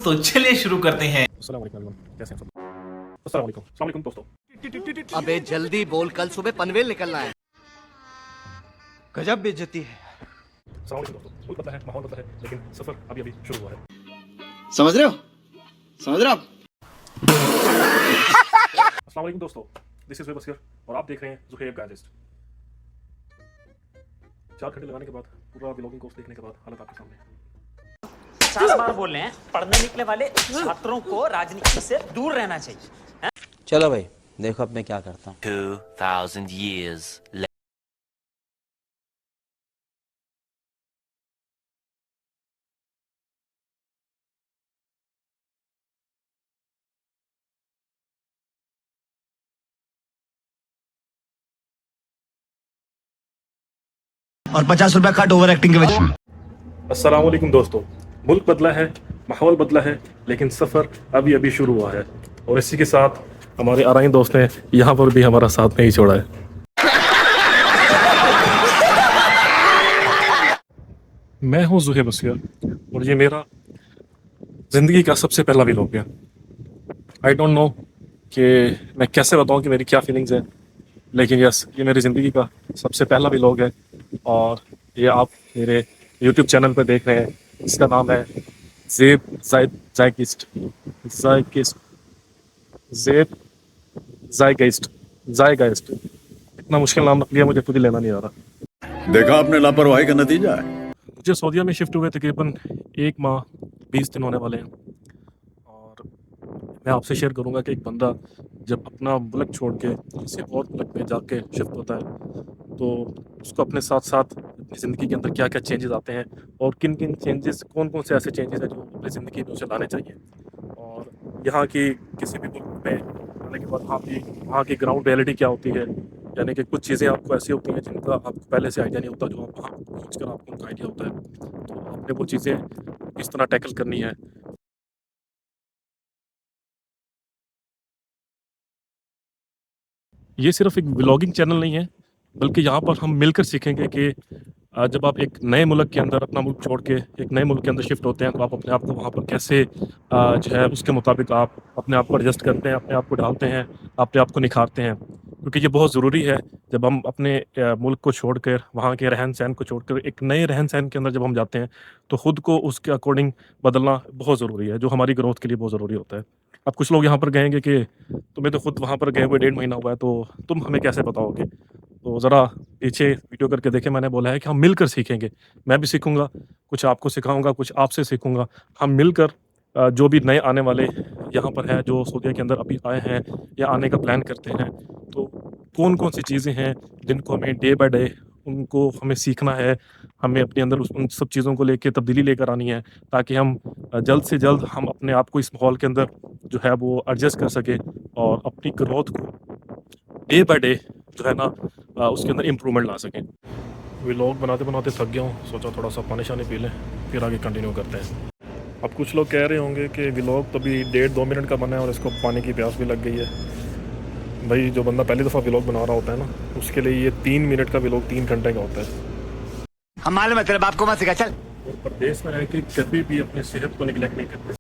तो चलिए शुरू करते हैं। अस्सलाम वालेकुम, कैसे हैं सब? अस्सलाम वालेकुम दोस्तों। अबे जल्दी बोल, कल सुबह पनवेल निकलना है। गजब बेइज्जती है। अस्सलाम वालेकुम दोस्तों। मुल्क बदला है, माहौल बदला है, लेकिन सफर अभी अभी शुरू हुआ है। समझ रहे हो आप? अस्सलाम वालेकुम दोस्तों, दिस इज वेबस हियर और आप देख रहे हैं ज़ुहैब गाइस्ट। 4 घंटे लगाने के बाद, पूरा व्लॉगिंग कोर्स देखने के बाद हालत आपके सामने है। 50 बार बोल रहे हैं, पढ़ने निकले वाले छात्रों को राजनीति से दूर रहना चाहिए। चलो भाई, देखो अब मैं क्या करता हूँ। 2000 years later. और 50 रुपया कट ओवर एक्टिंग के वजह। अस्सलाम वालेकुम दोस्तों, मुल्क बदला है, माहौल बदला है, लेकिन सफ़र अभी अभी शुरू हुआ है। और इसी के साथ हमारे आराइन दोस्त ने यहाँ पर भी हमारा साथ नहीं छोड़ा है। मैं हूँ ज़ुहैब गाइस्ट और ये मेरा ज़िंदगी का सबसे पहला व्लॉग है। आई डोंट नो कि मैं कैसे बताऊँ कि मेरी क्या फीलिंग्स है, लेकिन यस, ये मेरी ज़िंदगी का सबसे पहला व्लॉग है और ये आप मेरे यूट्यूब चैनल पर देख रहे हैं। इसका नाम है ज़ेब ज़ायगिस्ट। इतना मुश्किल नाम रख लिया, मुझे खुद ही लेना नहीं आ रहा। देखा आपने लापरवाही का नतीजा है। मुझे सऊदीया में शिफ्ट हुए तकरीबन 1 माह 20 दिन होने वाले हैं और मैं आपसे शेयर करूंगा कि एक बंदा जब अपना मुल्क छोड़ के किसी और मुल्क में जाके शिफ्ट होता है तो उसको अपने साथ साथ अपनी ज़िंदगी के अंदर क्या क्या चेंजेस आते हैं और किन किन चेंजेस, कौन कौन से ऐसे चेंजेस हैं जो अपनी ज़िंदगी में उसे लाने चाहिए। और यहाँ की किसी भी मुल्क में आने के बाद वहाँ की ग्राउंड रियलिटी क्या होती है, यानी कि कुछ चीज़ें आपको ऐसी होती हैं जिनका आपको पहले से आइडिया नहीं होता, जो आप वहाँ पहुँच कर आपको उनका आइडिया होता है। तो आपने वो चीज़ें किस तरह टैकल करनी है। ये सिर्फ एक व्लॉगिंग चैनल नहीं है, बल्कि यहाँ पर हम मिलकर सीखेंगे कि जब आप एक नए मुल्क के अंदर अपना मुल्क छोड़ के एक नए मुल्क के अंदर शिफ्ट होते हैं तो आप अपने आप को वहाँ पर कैसे जो है उसके मुताबिक आप अपने आप को एडजस्ट करते हैं, अपने आप को डालते हैं, अपने आप को निखारते हैं। क्योंकि ये बहुत ज़रूरी है जब हम अपने मुल्क को छोड़कर, वहाँ के रहन सहन को छोड़कर एक नए रहन सहन के अंदर जब हम जाते हैं तो ख़ुद को उसके अकॉर्डिंग बदलना बहुत ज़रूरी है, जो हमारी ग्रोथ के लिए बहुत ज़रूरी होता है। अब कुछ लोग यहाँ पर कहेंगे कि तुम्हें तो खुद वहाँ पर गए हुए 1.5 महीना हुआ है, तो तुम हमें कैसे बताओगे। तो ज़रा पीछे वीडियो करके देखें, मैंने बोला है कि हम मिलकर सीखेंगे। मैं भी सीखूँगा, कुछ आपको सिखाऊँगा, कुछ आपसे सीखूँगा। हम मिलकर जो भी नए आने वाले यहाँ पर हैं, जो सऊदीया के अंदर अभी आए हैं या आने का प्लान करते हैं, तो कौन-कौन सी चीज़ें हैं जिनको हमें डे बाय डे उनको हमें सीखना है, हमें अपने अंदर उन सब चीज़ों को लेके तब्दीली लेकर आनी है, ताकि हम जल्द से जल्द हम अपने आप को इस माहौल के अंदर जो है वो एडजस्ट कर सकें और अपनी ग्रोथ को डे बाय डे जो है ना उसके अंदर इम्प्रूवमेंट ला सकें। व्लॉग बनाते बनाते थक गया हूँ, सोचा थोड़ा सा पानी शानी पी लें, फिर आगे कंटिन्यू करते हैं। अब कुछ लोग कह रहे होंगे कि व्लॉग तो अभी 1.5-2 मिनट का बना है और इसको पानी की प्यास भी लग गई है। भाई, जो बंदा पहली दफ़ा व्लॉग बना रहा होता है ना, उसके लिए ये 3 मिनट का व्लॉग 3 घंटे का होता है। हमारे मतलब आपको मत सिखा, चल। और प्रदेश में रह के कभी भी अपनी सेहत को निगलेक्ट नहीं करते।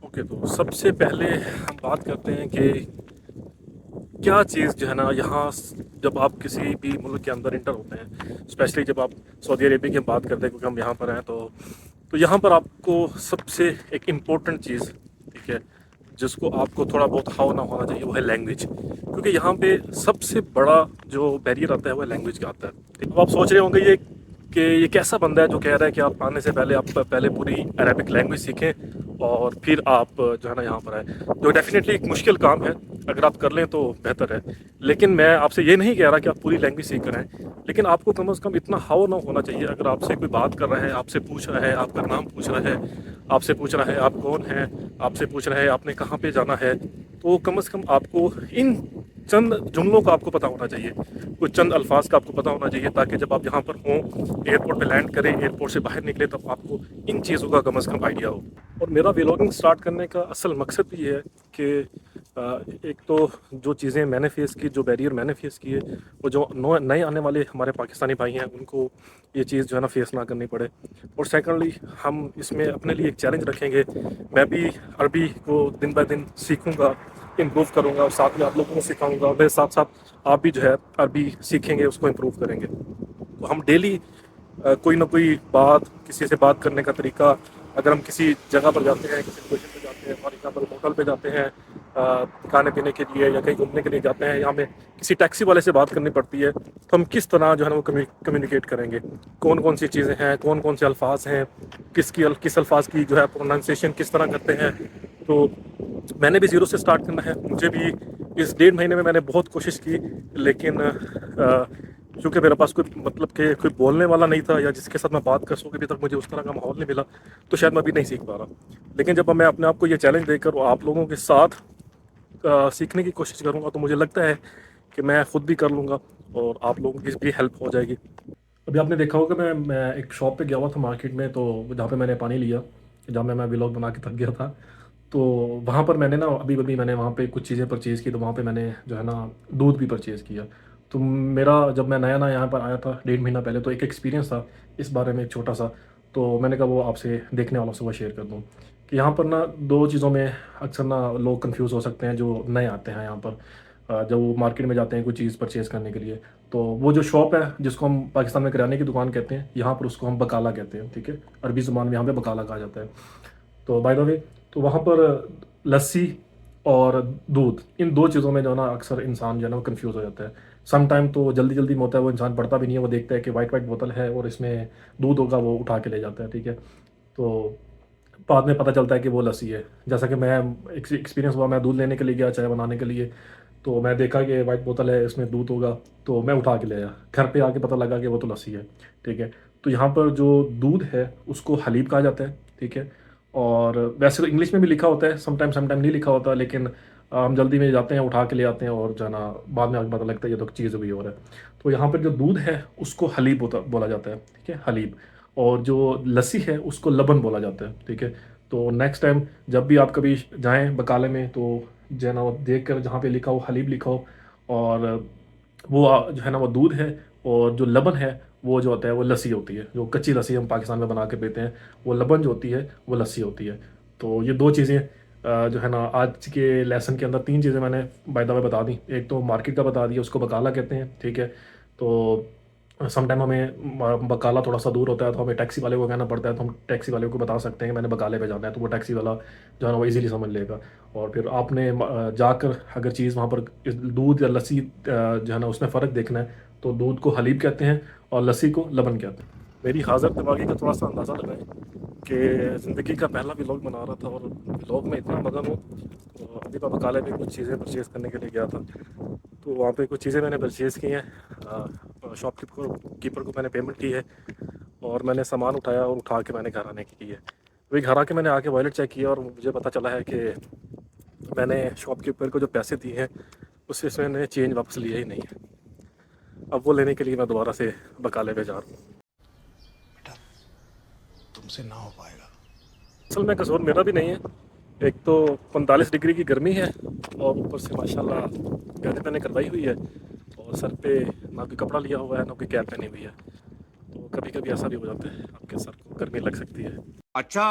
ओके, तो सबसे पहले हम बात करते हैं कि क्या चीज़ जो है ना, यहाँ जब आप किसी भी मुल्क के अंदर इंटर होते हैं, स्पेशली जब आप सऊदी अरेबिया की बात करते हैं, क्योंकि हम यहाँ पर हैं, तो यहाँ पर आपको सबसे एक इम्पोर्टेंट चीज़, ठीक है, जिसको आपको थोड़ा बहुत हाव ना होना चाहिए, वो है लैंग्वेज। क्योंकि यहाँ पे सबसे बड़ा जो बैरियर आता है वो लैंग्वेज का आता है। अब आप सोच रहे होंगे ये कैसा बंदा है जो कह रहा है कि आप आने से पहले आप पहले पूरी अरेबिक लैंग्वेज सीखें और फिर आप जो है ना यहाँ पर आए। जो डेफिनेटली एक मुश्किल काम है, अगर आप कर लें तो बेहतर है। लेकिन मैं आपसे ये नहीं कह रहा कि आप पूरी लैंग्वेज सीख कर आएँ, लेकिन आपको कम से कम इतना हाव ना होना चाहिए। अगर आपसे कोई बात कर रहा है, आपसे पूछ रहा है, आपका नाम पूछ रहा है, आपसे पूछ रहा है आप कौन हैं, आपसे पूछ रहा है आपने कहाँ पे जाना है, तो कम से कम आपको इन चंद जुमलों का आपको पता होना चाहिए, कुछ चंद अल्फाज का आपको पता होना चाहिए, ताकि जब आप यहाँ पर हों, एयरपोर्ट पे लैंड करें, एयरपोर्ट से बाहर निकले, तब आपको इन चीज़ों का कम से कम आइडिया हो। और मेरा व्लॉगिंग स्टार्ट करने का असल मकसद भी ये है कि एक तो जो चीज़ें मैंने फेस की, जो बैरियर मैंने फेस किए, वो जो नए आने वाले हमारे पाकिस्तानी भाई हैं उनको ये चीज़ जो है ना फेस ना करनी पड़े। और सेकंडली हम इसमें अपने लिए एक चैलेंज रखेंगे। मैं भी अरबी को दिन ब दिन सीखूंगा, इम्प्रूव करूंगा और साथ में आप लोगों को सिखाऊंगा, और मेरे साथ साथ आप भी जो है अरबी सीखेंगे, उसको इम्प्रूव करेंगे। तो हम डेली कोई ना कोई बात, किसी से बात करने का तरीका, अगर हम किसी जगह पर जाते हैं, किसी लोकेशन पे जाते हैं, फॉर एग्जाम्पल होटल पे जाते हैं, खाने पीने के लिए या कहीं घूमने के लिए जाते हैं, या हमें किसी टैक्सी वाले से बात करनी पड़ती है, तो हम किस तरह जो है ना वो कम्युनिकेट करेंगे, कौन कौन सी चीज़ें हैं, कौन कौन से अल्फाज हैं, किस अल्फाज की जो है प्रोनाउंसिएशन किस तरह करते हैं। तो मैंने भी ज़ीरो से स्टार्ट करना है। मुझे भी इस 1.5 महीने में मैंने बहुत कोशिश की, लेकिन क्योंकि मेरे पास कोई मतलब कि कोई बोलने वाला नहीं था या जिसके साथ मैं बात कर सकूँ, अभी तक मुझे उस तरह का माहौल नहीं मिला, तो शायद मैं अभी नहीं सीख पा रहा। लेकिन जब मैं अपने आप को ये चैलेंज देकर और आप लोगों के साथ सीखने की कोशिश करूँगा, तो मुझे लगता है कि मैं ख़ुद भी कर लूँगा और आप लोगों की भी हेल्प हो जाएगी। अभी आपने देखा होगा मैं एक शॉप पे गया हुआ था मार्केट में, तो जहाँ पे मैंने पानी लिया, जहाँ में मैं व्लॉग बना के थक गया था, तो वहाँ पर मैंने ना अभी मैंने वहाँ पे कुछ चीज़ें परचेज़ की, तो वहाँ पे मैंने जो है ना दूध भी परचेज़ किया। तो मेरा जब मैं नया यहाँ पर आया था 1.5 महीना पहले, तो एक एक्सपीरियंस था इस बारे में, एक छोटा सा, तो मैंने कहा वो आपसे देखने वालों से वो शेयर कर दूँ कि यहाँ पर ना 2 चीज़ों में अक्सर ना लोग कंफ्यूज हो सकते हैं जो नए आते हैं यहाँ पर। जब वो मार्केट में जाते हैं कोई चीज़ परचेज़ करने के लिए, तो वो जो शॉप है जिसको हम पाकिस्तान में किराने की दुकान कहते हैं, यहाँ पर उसको हम बकाला कहते हैं, ठीक है। अरबी ज़ुबान में यहाँ पे बकाला कहा जाता है। तो बाय द वे, तो वहाँ पर लस्सी और दूध, इन 2 चीज़ों में जो है ना अक्सर इंसान जो है ना वो कन्फ्यूज़ हो जाता है। सम टाइम तो जल्दी में होता है, वो इंसान पढ़ता भी नहीं है, वो देखता है कि वाइट बोतल है और इसमें दूध होगा, वो उठा के ले जाता है, ठीक है। तो बाद में पता चलता है कि वो लस्सी है। जैसा कि मैं एक्सपीरियंस हुआ, मैं दूध लेने के लिए गया चाय बनाने के लिए, तो मैं देखा कि वाइट बोतल है, इसमें दूध होगा, तो मैं उठा के ले आया। घर पे आके पता लगा कि वो तो लस्सी है, ठीक है। तो यहाँ पर जो दूध है उसको हलीब कहा जाता है, ठीक है। और वैसे तो इंग्लिश में भी लिखा होता है, समटाइम नहीं लिखा होता, लेकिन हम जल्दी में जाते हैं, उठा के ले आते हैं, और जो है ना बाद में आगे पता लगता है ये तो चीज़ भी और है। तो यहाँ पर जो दूध है उसको हलीब बोला जाता है, ठीक है, हलीब। और जो लस्सी है उसको लबन बोला जाता है, ठीक है। तो नेक्स्ट टाइम जब भी आप कभी जाएँ बकाले में, तो जो है ना वो देख कर जहाँ पे लिखा हो हलीब लिखा हो, और वो जो है ना वो दूध है, और जो लबन है वो जो होता है वो लस्सी होती है। जो कच्ची लस्सी हम पाकिस्तान में बना के पीते हैं, वो लबन जो होती है वो लस्सी होती है। तो ये 2 चीज़ें जो है ना आज के लेसन के अंदर 3 चीज़ें मैंने बाय द वे बता दी। एक तो मार्केट का बता दिया, उसको बकाला कहते हैं, ठीक है। तो सम टाइम हमें बकाला थोड़ा सा दूर होता है, तो हमें टैक्सी वाले को कहना पड़ता है, तो हम टैक्सी वाले को बता सकते हैं कि मैंने बकाले पे जाना है, तो वो टैक्सी वाला जो है ना वो इजीली समझ लेगा। और फिर आपने जाकर अगर चीज़ वहाँ पर दूध या लस्सी जो है ना उसमें फ़र्क देखना है, तो दूध को हलीब कहते हैं और लस्सी को लबन कहते हैं। मेरी हाज़िर दिमागी का थोड़ा सा अंदाज़ा लगाएं कि ज़िंदगी का पहला व्लॉग बना रहा था, और व्लॉग में इतना मगन हूँ। तो अभी मैं बकाले में कुछ चीज़ें परचेज़ करने के लिए गया था, तो वहाँ पे कुछ चीज़ें मैंने परचेज़ की हैं। शॉपकीपर को मैंने पेमेंट की है, और मैंने सामान उठाया और उठा के मैंने घर आने की है। वही घर आके मैंने आके वॉलेट चेक किया, और मुझे पता चला है कि मैंने शॉपकीपर को जो पैसे दिए हैं उससे मैंने चेंज वापस लिया ही नहीं है। अब वो लेने के लिए मैं दोबारा से बकाले पे जा रहा हूँ। तुमसे ना हो पाएगा। असल में कसूर मेरा भी नहीं है। एक तो 45 डिग्री की गर्मी है, और ऊपर से माशाल्लाह पहने पहने करवाई हुई है, और सर पे ना कोई कपड़ा लिया हुआ है, ना कोई कैप पहनी हुई है। तो कभी कभी ऐसा भी हो जाता है, आपके सर को गर्मी लग सकती है। अच्छा,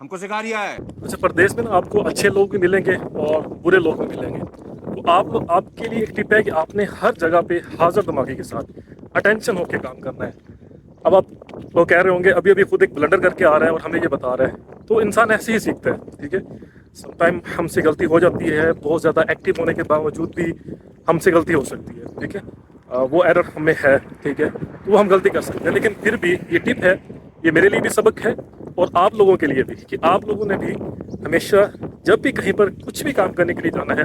हमको सिखा रिया है। वैसे परदेश में ना आपको अच्छे लोग भी मिलेंगे और बुरे लोग भी मिलेंगे। तो आपके लिए एक टिप है कि आपने हर जगह पे हाजिर दिमागी के साथ अटेंशन होकर काम करना है। अब आप लोग कह रहे होंगे अभी खुद एक ब्लंडर करके आ रहा है और हमें ये बता रहा है, तो इंसान ऐसे ही सीखता है, ठीक है। समटाइम हमसे गलती हो जाती है, बहुत ज़्यादा एक्टिव होने के बावजूद भी हमसे गलती हो सकती है, ठीक है। वो एरर हमें है, ठीक है, तो वो हम गलती कर सकते हैं। लेकिन फिर भी ये टिप है, ये मेरे लिए भी सबक है, और आप लोगों के लिए भी, कि आप लोगों ने भी हमेशा जब भी कहीं पर कुछ भी काम करने के लिए जाना है,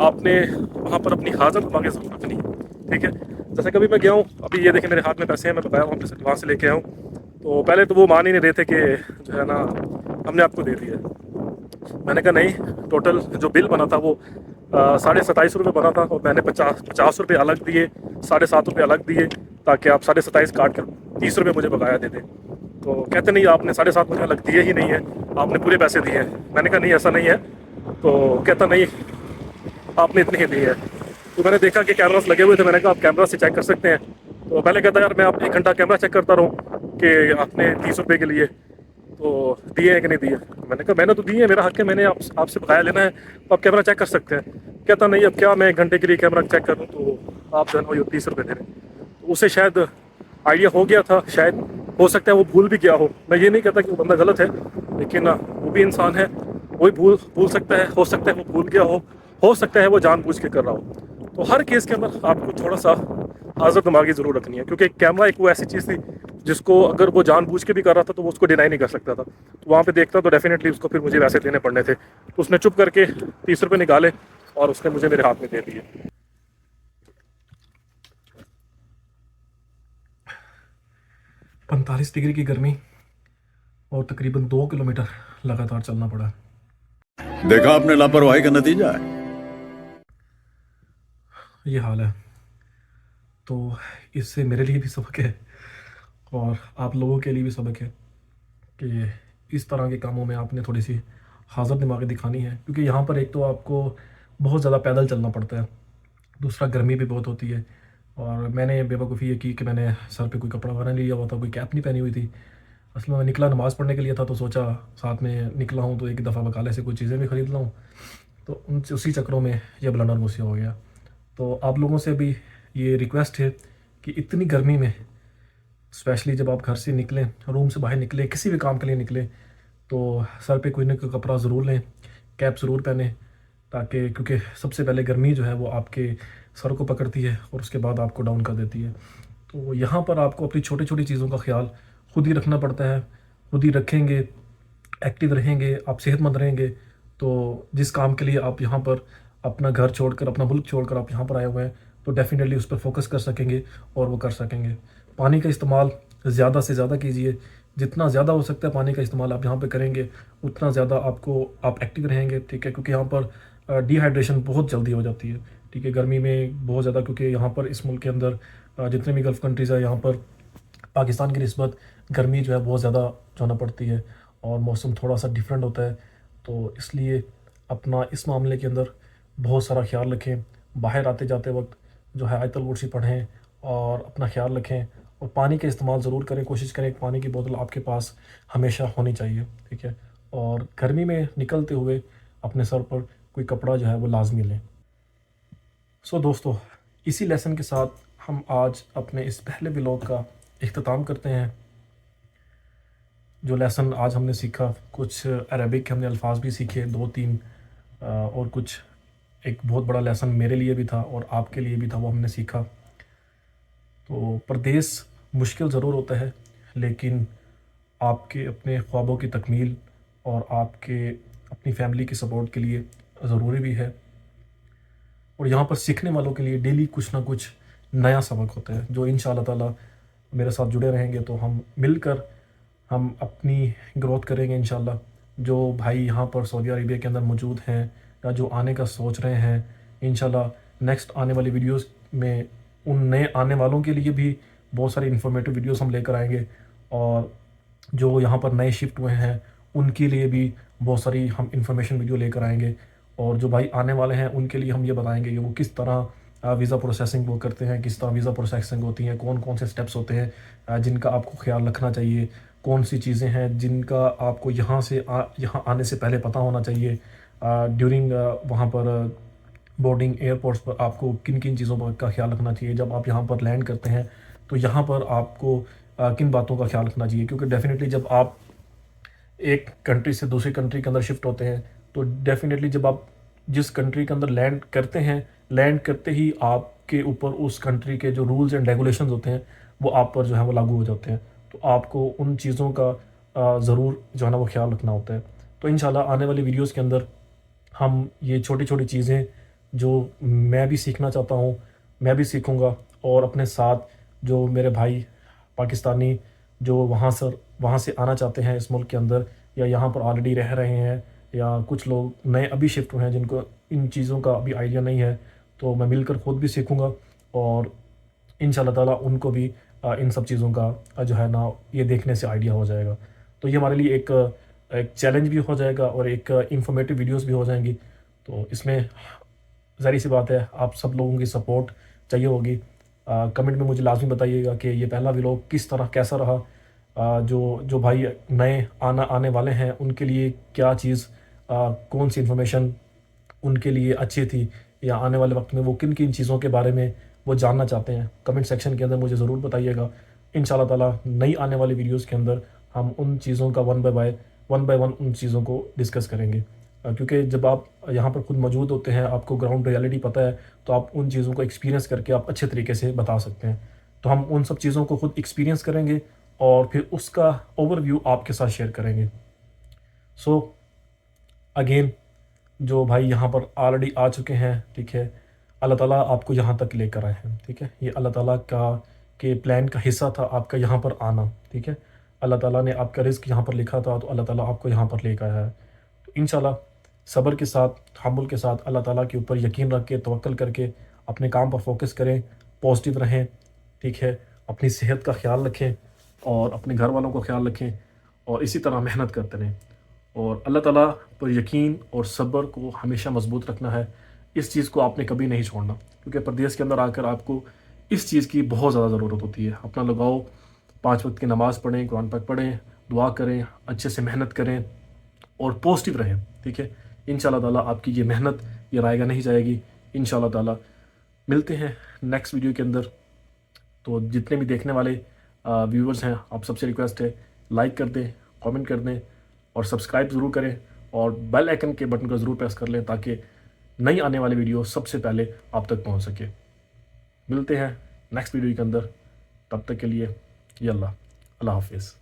आपने वहाँ पर अपनी हाज़िर दिमागी ज़रूर रखनी है, ठीक है। जैसे कभी मैं गया हूँ, अभी ये देखें मेरे हाथ में पैसे हैं, मैं बताया वहाँ से लेके आऊँ, तो पहले तो वो मान ही नहीं रहे थे कि जो है ना हमने आपको दे दिया। मैंने कहा नहीं, टोटल जो बिल बना था वो 27.5 रुपये बना था, और मैंने 50 रुपये अलग दिए, 7.5 रुपये अलग दिए, ताकि आप 27.5 काट कर 30 रुपये मुझे बकाया दे दें। तो कहते नहीं, आपने 7.5 मुझे अलग दिए ही नहीं है, आपने पूरे पैसे दिए हैं। मैंने कहा नहीं, ऐसा नहीं है। तो कहता नहीं, आपने इतने ही दिए हैं। तो मैंने देखा कि कैमरास लगे हुए थे, मैंने कहा आप कैमरा से चेक कर सकते हैं। तो पहले कहता यार मैं आप 1 घंटा कैमरा चेक करता रहूँ कि आपने 30 रुपये के लिए तो दिए हैं कि नहीं दिए। मैंने कहा मैंने तो दिए हैं, मेरा हक है, मैंने आपसे बकाया लेना है, तो आप कैमरा चेक कर सकते हैं। कहता नहीं अब क्या मैं 1 घंटे के लिए कैमरा चेक करूँ, तो आप जो है ना ये 30 रुपये दे रहे हैं। तो उसे शायद आइडिया हो गया था, शायद हो सकता है वो भूल भी गया हो। मैं ये नहीं कहता कि वो बंदा गलत है, लेकिन वो भी इंसान है, वही भूल सकता है, हो सकता है वो भूल गया हो सकता है वो जानबूझ के कर रहा हो। तो हर केस के अंदर आपको थोड़ा सा हाज़िर दिमागी ज़रूर रखनी है, क्योंकि कैमरा एक वो ऐसी चीज़ थी जिसको अगर वो जानबूझ के भी कर रहा था तो वो उसको डिनाई नहीं कर सकता था। तो वहाँ पे देखता तो डेफिनेटली उसको फिर मुझे वैसे देने पड़ने थे। तो उसने चुप करके 30 रुपये निकाले और उसने मुझे मेरे हाथ में दे दिए। 45 डिग्री की गर्मी और तकरीबन 2 किलोमीटर लगातार चलना पड़ा। देखा आपने लापरवाही का नतीजा है। ये हाल है। तो इससे मेरे लिए भी सबक है और आप लोगों के लिए भी सबक है कि इस तरह के कामों में आपने थोड़ी सी हाज़िर दिमागी दिखानी है, क्योंकि यहाँ पर एक तो आपको बहुत ज़्यादा पैदल चलना पड़ता है, दूसरा गर्मी भी बहुत होती है। और मैंने बेवकूफ़ी ये की कि मैंने सर पे कोई कपड़ा वगैरह नहीं लिया हुआ था, कोई कैप नहीं पहनी हुई थी। असल में मैं निकला नमाज़ पढ़ने के लिए था, तो सोचा साथ में निकला हूँ तो एक दफ़ा बकाले से कुछ चीज़ें भी ख़रीद लाऊँ। तो उसी चक्रों में ये ब्लंडर मुझसे हो गया। तो आप लोगों से भी ये रिक्वेस्ट है कि इतनी गर्मी में स्पेशली जब आप घर से निकलें, रूम से बाहर निकलें, किसी भी काम के लिए निकलें, तो सर पे कोई ना कोई कपड़ा ज़रूर लें, कैप ज़रूर पहने, ताकि क्योंकि सबसे पहले गर्मी जो है वो आपके सर को पकड़ती है और उसके बाद आपको डाउन कर देती है। तो यहाँ पर आपको अपनी छोटी छोटी चीज़ों का ख्याल खुद ही रखना पड़ता है। खुद ही रखेंगे, एक्टिव रहेंगे, आप सेहतमंद रहेंगे, तो जिस काम के लिए आप यहाँ पर अपना घर छोड़कर, अपना मुल्क छोड़कर आप यहाँ पर आए हुए हैं, तो डेफिनेटली उस पर फोकस कर सकेंगे और वो कर सकेंगे। पानी का इस्तेमाल ज़्यादा से ज़्यादा कीजिए, जितना ज़्यादा हो सकता है पानी का इस्तेमाल आप यहाँ पे करेंगे उतना ज़्यादा आप एक्टिव रहेंगे, ठीक है। क्योंकि यहाँ पर डिहाइड्रेशन बहुत जल्दी हो जाती है, ठीक है, गर्मी में बहुत ज़्यादा। क्योंकि यहाँ पर इस मुल्क के अंदर जितने भी गल्फ़ कंट्रीज़ है, यहाँ पर पाकिस्तान की निस्बत गर्मी जो है बहुत ज़्यादा जाना पड़ती है और मौसम थोड़ा सा डिफरेंट होता है। तो इसलिए अपना इस मामले के अंदर बहुत सारा ख्याल रखें। बाहर आते जाते वक्त जो है आयतल कुर्सी पढ़ें और अपना ख्याल रखें और पानी का इस्तेमाल ज़रूर करें। कोशिश करें पानी की बोतल आपके पास हमेशा होनी चाहिए, ठीक है। और गर्मी में निकलते हुए अपने सर पर कोई कपड़ा जो है वो लाजमी लें। सो दोस्तों, इसी लेसन के साथ हम आज अपने इस पहले व्लॉग का इख्तिताम करते हैं। जो लेसन आज हमने सीखा, कुछ अरबिक के हमने अल्फाज भी सीखे 2-3 और कुछ एक बहुत बड़ा लेसन मेरे लिए भी था और आपके लिए भी था, वो हमने सीखा। तो परदेस मुश्किल ज़रूर होता है, लेकिन आपके अपने ख्वाबों की तकमील और आपके अपनी फैमिली की सपोर्ट के लिए ज़रूरी भी है। और यहाँ पर सीखने वालों के लिए डेली कुछ ना कुछ नया सबक होता है, जो इंशाअल्लाह ताला मेरे साथ जुड़े रहेंगे तो हम मिलकर हम अपनी ग्रोथ करेंगे इंशाअल्लाह। जो भाई यहाँ पर सऊदी अरेबिया के अंदर मौजूद हैं या जो आने का सोच रहे हैं, इंशाअल्लाह नेक्स्ट आने वाली वीडियोस में उन नए आने वालों के लिए भी बहुत सारी इन्फॉर्मेटिव वीडियोस हम लेकर आएंगे। और जो यहाँ पर नए शिफ्ट हुए हैं उनके लिए भी बहुत सारी हम इंफॉर्मेशन वीडियो लेकर आएंगे। और जो भाई आने वाले हैं उनके लिए हम ये बताएंगे कि वो किस तरह वीज़ा प्रोसेसिंग वो करते हैं, किस तरह वीज़ा प्रोसेसिंग होती है, कौन कौन से स्टेप्स होते हैं जिनका आपको ख्याल रखना चाहिए, कौन सी चीज़ें हैं जिनका आपको यहाँ से यहाँ आने से पहले पता होना चाहिए। ड्यूरिंग वहाँ पर बोर्डिंग एयरपोर्ट्स पर आपको किन किन चीज़ों का ख्याल रखना चाहिए। जब आप यहाँ पर लैंड करते हैं तो यहाँ पर आपको किन बातों का ख्याल रखना चाहिए, क्योंकि डेफिनेटली जब आप एक कंट्री से दूसरी कंट्री के अंदर शिफ्ट होते हैं तो डेफिनेटली जब आप जिस कंट्री के अंदर लैंड करते हैं, लैंड करते ही आपके ऊपर उस कंट्री के जो रूल्स एंड रेगुलेशंस होते हैं वो आप पर जो है वो लागू हो जाते हैं। तो आपको उन चीज़ों का ज़रूर जो है ना वो ख्याल रखना होता है। तो इंशाल्लाह आने वाली वीडियोस के अंदर हम ये छोटी छोटी चीज़ें जो मैं भी सीखना चाहता हूँ मैं भी सीखूँगा, और अपने साथ जो मेरे भाई पाकिस्तानी जो वहाँ से आना चाहते हैं इस मुल्क के अंदर, या यहाँ पर ऑलरेडी रह रहे हैं, या कुछ लोग नए अभी शिफ्ट हुए हैं जिनको इन चीज़ों का अभी आइडिया नहीं है, तो मैं मिलकर ख़ुद भी सीखूँगा और इंशाल्लाह ताला उनको भी इन सब चीज़ों का जो है ना ये देखने से आइडिया हो जाएगा। तो ये हमारे लिए एक चैलेंज भी हो जाएगा और एक इंफॉर्मेटिव वीडियोस भी हो जाएंगी। तो इसमें ज़ाहिर सी बात है आप सब लोगों की सपोर्ट चाहिए होगी। कमेंट में मुझे लाजमी बताइएगा कि ये पहला व्लॉग किस तरह कैसा रहा। जो भाई नए आने वाले हैं उनके लिए क्या चीज़, कौन सी इन्फॉर्मेशन उनके लिए अच्छी थी, या आने वाले वक्त में वो किन किन चीज़ों के बारे में वो जानना चाहते हैं, कमेंट सेक्शन के अंदर मुझे ज़रूर बताइएगा। इंशाल्लाह ताला नई आने वाली वीडियोस के अंदर हम उन चीज़ों का वन बाय वन उन चीज़ों को डिस्कस करेंगे। क्योंकि जब आप यहाँ पर खुद मौजूद होते हैं, आपको ग्राउंड रियलिटी पता है, तो आप उन चीज़ों को एक्सपीरियंस करके आप अच्छे तरीके से बता सकते हैं। तो हम उन सब चीज़ों को खुद एक्सपीरियंस करेंगे और फिर उसका ओवरव्यू आपके साथ शेयर करेंगे। सो अगेन जो भाई यहाँ पर ऑलरेडी आ चुके हैं, ठीक है, अल्लाह ताला आपको यहाँ तक लेकर आए हैं, ठीक है, ये अल्लाह ताला के प्लान का हिस्सा था आपका यहाँ पर आना, ठीक है। अल्लाह ताला ने आपका रिस्क यहाँ पर लिखा था, तो अल्लाह ताला आपको यहाँ पर लेकर आया है। तो इंशाल्लाह सब्र के साथ, तहम्मुल के साथ, अल्लाह ताला के ऊपर यकीन रख के, तवक्कल करके अपने काम पर फोकस करें, पॉजिटिव रहें, ठीक है, अपनी सेहत का ख्याल रखें और अपने घर वालों का ख्याल रखें और इसी तरह मेहनत करते रहें। और अल्लाह ताला पर यकीन और सब्र को हमेशा मजबूत रखना है। इस चीज़ को आपने कभी नहीं छोड़ना, क्योंकि परदेश के अंदर आकर आपको इस चीज़ की बहुत ज़्यादा ज़रूरत होती है। अपना लगाओ, 5 वक्त की नमाज़ पढ़ें, कुरान पाक पढ़ें, दुआ करें, अच्छे से मेहनत करें और पॉजिटिव रहें, ठीक है। इंशाल्लाह ताला आपकी ये मेहनत ये रायगा नहीं जाएगी। इंशाल्लाह ताला मिलते हैं नेक्स्ट वीडियो के अंदर। तो जितने भी देखने वाले व्यूवर्स हैं, आप सबसे रिक्वेस्ट है लाइक कर दें, कमेंट कर दें और सब्सक्राइब ज़रूर करें और बेल आइकन के बटन को ज़रूर प्रेस कर लें ताकि नई आने वाली वीडियो सबसे पहले आप तक पहुंच सके। मिलते हैं नेक्स्ट वीडियो के अंदर, तब तक के लिए यल्ला, अल्लाह हाफिज़।